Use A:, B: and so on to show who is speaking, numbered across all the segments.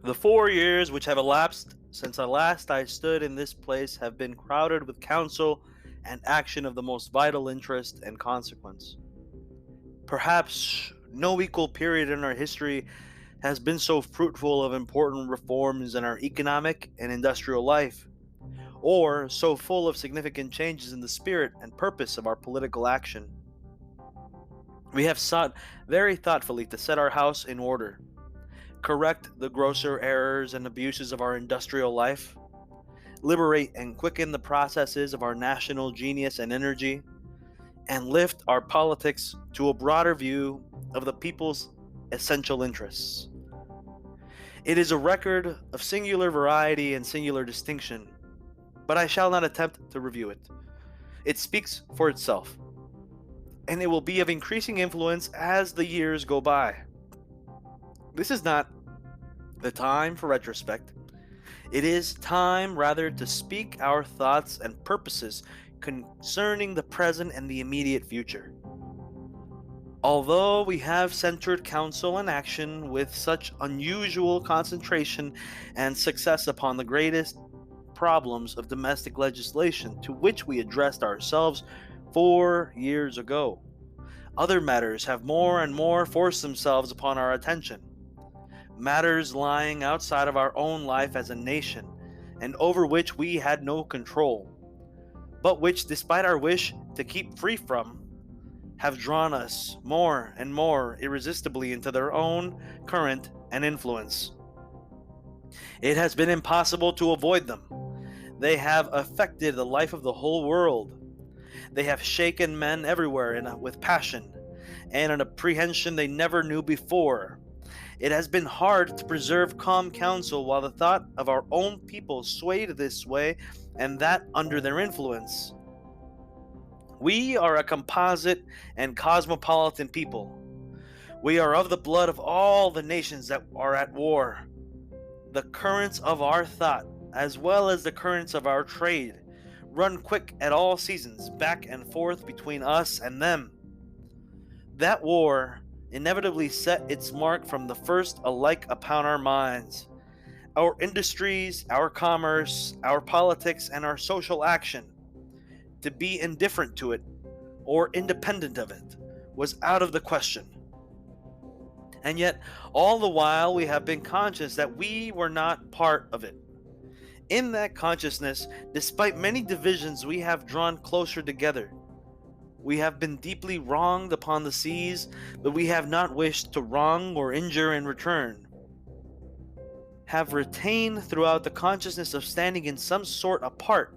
A: The 4 years which have elapsed since last I stood in this place have been crowded with counsel and action of the most vital interest and consequence. Perhaps no equal period in our history has been so fruitful of important reforms in our economic and industrial life, or so full of significant changes in the spirit and purpose of our political action. We have sought very thoughtfully to set our house in order, correct the grosser errors and abuses of our industrial life, liberate and quicken the processes of our national genius and energy, and lift our politics to a broader view of the people's essential interests. It is a record of singular variety and singular distinction, but I shall not attempt to review it. It speaks for itself, and it will be of increasing influence as the years go by. This is not the time for retrospect. It is time rather to speak our thoughts and purposes concerning the present and the immediate future. Although we have centered counsel and action with such unusual concentration and success upon the greatest problems of domestic legislation to which we addressed ourselves 4 years ago, other matters have more and more forced themselves upon our attention. Matters lying outside of our own life as a nation, and over which we had no control, but which, despite our wish to keep free from, have drawn us more and more irresistibly into their own current and influence. It has been impossible to avoid them. They have affected the life of the whole world. They have shaken men everywhere with passion and an apprehension they never knew before. It has been hard to preserve calm counsel while the thought of our own people swayed this way and that under their influence. We are a composite and cosmopolitan people. We are of the blood of all the nations that are at war. The currents of our thought, as well as the currents of our trade, run quick at all seasons, back and forth between us and them. That war inevitably set its mark from the first alike upon our minds. Our industries, our commerce, our politics, and our social action. To be indifferent to it, or independent of it, was out of the question. And yet, all the while we have been conscious that we were not part of it. In that consciousness, despite many divisions, we have drawn closer together. We have been deeply wronged upon the seas, but we have not wished to wrong or injure in return. Have retained throughout the consciousness of standing in some sort apart,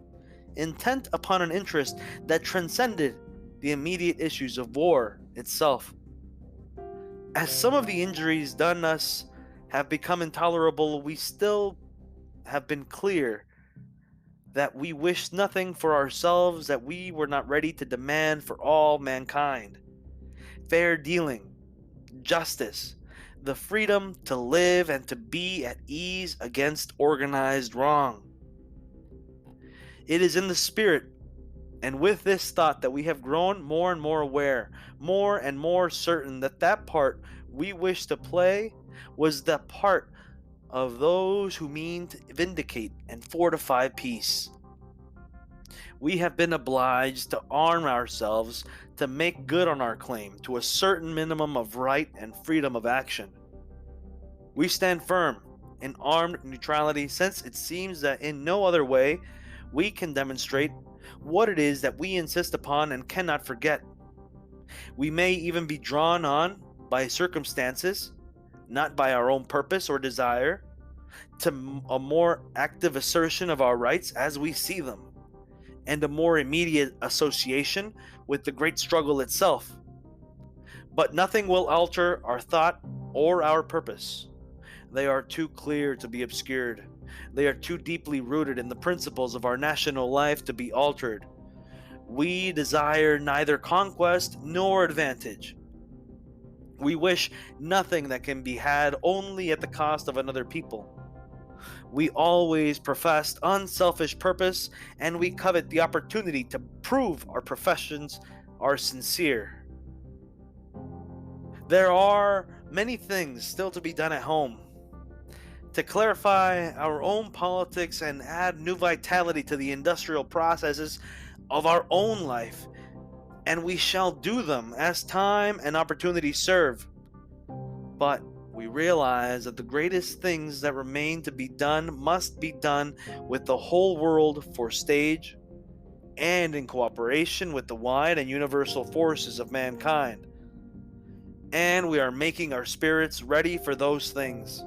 A: intent upon an interest that transcended the immediate issues of war itself. As some of the injuries done us have become intolerable, we still have been clear that we wished nothing for ourselves that we were not ready to demand for all mankind. Fair dealing, justice, the freedom to live and to be at ease against organized wrong. It is in the spirit and with this thought that we have grown more and more aware, more and more certain that that part we wish to play was the part of those who mean to vindicate and fortify peace. We have been obliged to arm ourselves to make good on our claim to a certain minimum of right and freedom of action. We stand firm in armed neutrality, since it seems that in no other way we can demonstrate what it is that we insist upon and cannot forget. We may even be drawn on by circumstances, not by our own purpose or desire, to a more active assertion of our rights as we see them, and a more immediate association with the great struggle itself. But nothing will alter our thought or our purpose. They are too clear to be obscured. They are too deeply rooted in the principles of our national life to be altered. We desire neither conquest nor advantage. We wish nothing that can be had only at the cost of another people. We always professed unselfish purpose, and we covet the opportunity to prove our professions are sincere. There are many things still to be done at home. to clarify our own politics and add new vitality to the industrial processes of our own life, and we shall do them as time and opportunity serve. But we realize that the greatest things that remain to be done must be done with the whole world for stage and in cooperation with the wide and universal forces of mankind. And we are making our spirits ready for those things.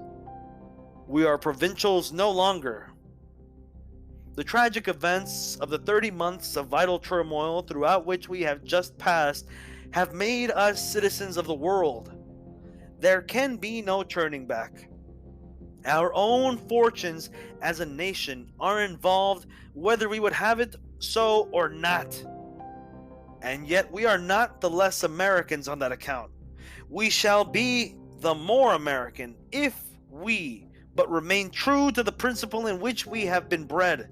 A: We are provincials no longer. The tragic events of the 30 months of vital turmoil throughout which we have just passed have made us citizens of the world. There can be no turning back. Our own fortunes as a nation are involved, whether we would have it so or not. And yet we are not the less Americans on that account. We shall be the more American if we but remain true to the principle in which we have been bred.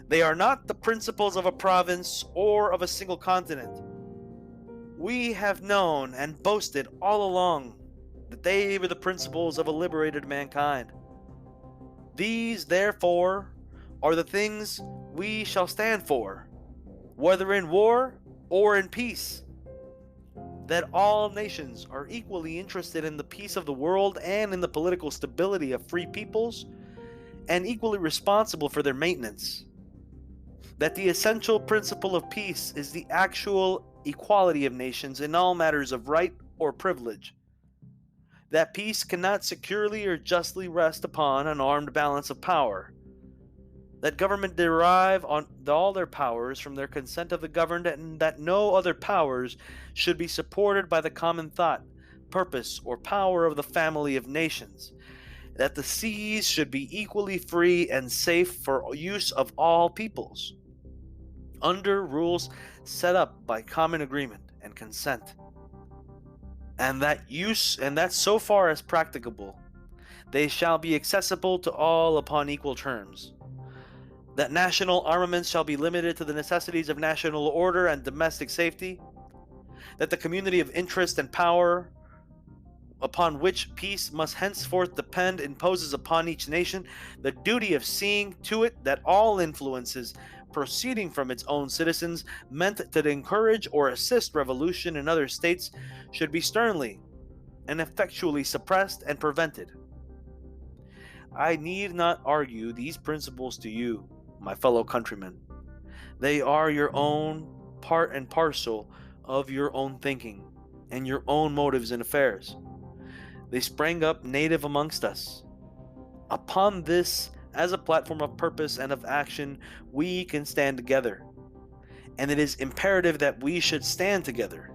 A: They are not the principles of a province or of a single continent. We have known and boasted all along that they were the principles of a liberated mankind. These, therefore, are the things we shall stand for, whether in war or in peace. That all nations are equally interested in the peace of the world and in the political stability of free peoples, and equally responsible for their maintenance. That the essential principle of peace is the actual equality of nations in all matters of right or privilege. That peace cannot securely or justly rest upon an armed balance of power. That government derive all their powers from their consent of the governed, and that no other powers should be supported by the common thought, purpose, or power of the family of nations. That the seas should be equally free and safe for use of all peoples, under rules set up by common agreement and consent. And that so far as practicable, they shall be accessible to all upon equal terms. That national armaments shall be limited to the necessities of national order and domestic safety. That the community of interest and power upon which peace must henceforth depend imposes upon each nation the duty of seeing to it that all influences proceeding from its own citizens meant to encourage or assist revolution in other states should be sternly and effectually suppressed and prevented. I need not argue these principles to you, my fellow countrymen. They are your own part and parcel of your own thinking and your own motives in affairs. They sprang up native amongst us. Upon this, as a platform of purpose and of action, we can stand together. And it is imperative that we should stand together.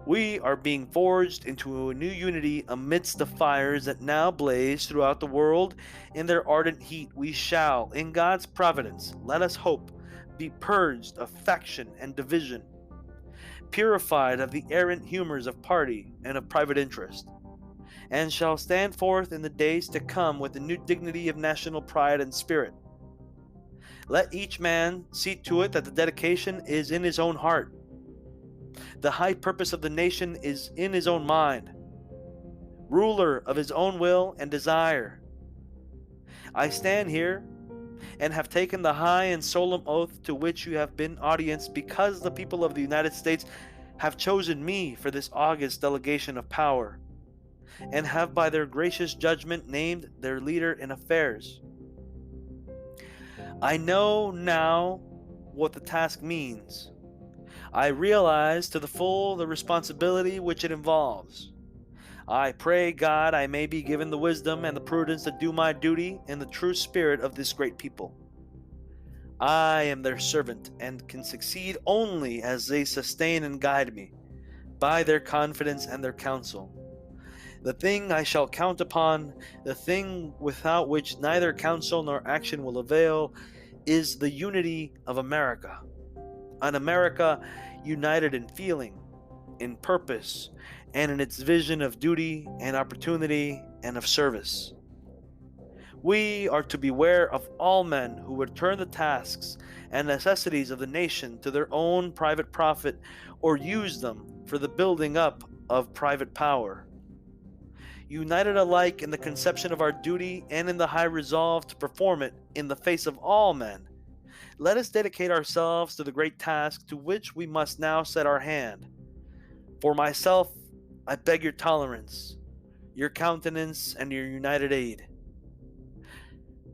A: We are being forged into a new unity amidst the fires that now blaze throughout the world. In their ardent heat we shall, in God's providence, let us hope, be purged of faction and division, purified of the errant humors of party and of private interest, and shall stand forth in the days to come with a new dignity of national pride and spirit. Let each man see to it that the dedication is in his own heart. The high purpose of the nation is in his own mind, ruler of his own will and desire. I stand here and have taken the high and solemn oath to which you have been audience because the people of the United States have chosen me for this august delegation of power, and have by their gracious judgment named their leader in affairs. I know now what the task means. I realize to the full the responsibility which it involves. I pray God I may be given the wisdom and the prudence to do my duty in the true spirit of this great people. I am their servant and can succeed only as they sustain and guide me by their confidence and their counsel. The thing I shall count upon, the thing without which neither counsel nor action will avail, is the unity of America. An America united in feeling, in purpose, and in its vision of duty and opportunity and of service. We are to beware of all men who would turn the tasks and necessities of the nation to their own private profit or use them for the building up of private power. united alike in the conception of our duty and in the high resolve to perform it in the face of all men. Let us dedicate ourselves to the great task to which we must now set our hand. For myself, I beg your tolerance, your countenance, and your united aid.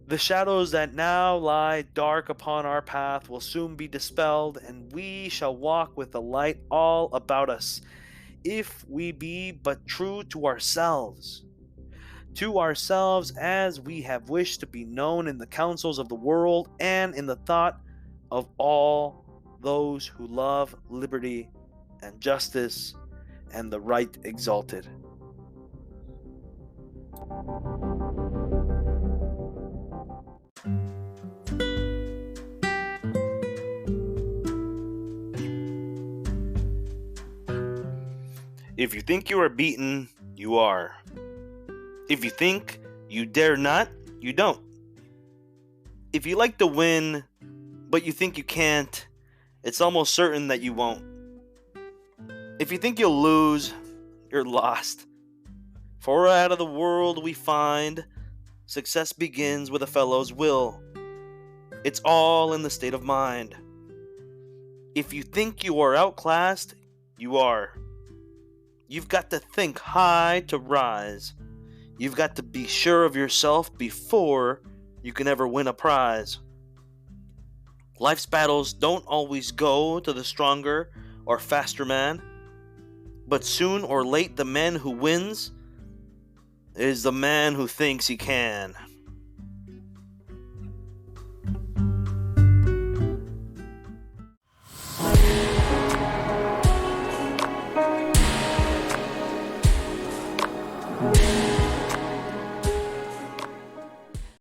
A: The shadows that now lie dark upon our path will soon be dispelled, and we shall walk with the light all about us, if we be but true to ourselves as we have wished to be known in the councils of the world and in the thought of all those who love liberty and justice and the right exalted. If you think you are beaten, you are. If you think you dare not, you don't. If you like to win, but you think you can't, it's almost certain that you won't. If you think you'll lose, you're lost. For out of the world we find, success begins with a fellow's will. It's all in the state of mind. If you think you are outclassed, you are. You've got to think high to rise. You've got to be sure of yourself before you can ever win a prize. Life's battles don't always go to the stronger or faster man, but soon or late the man who wins is the man who thinks he can.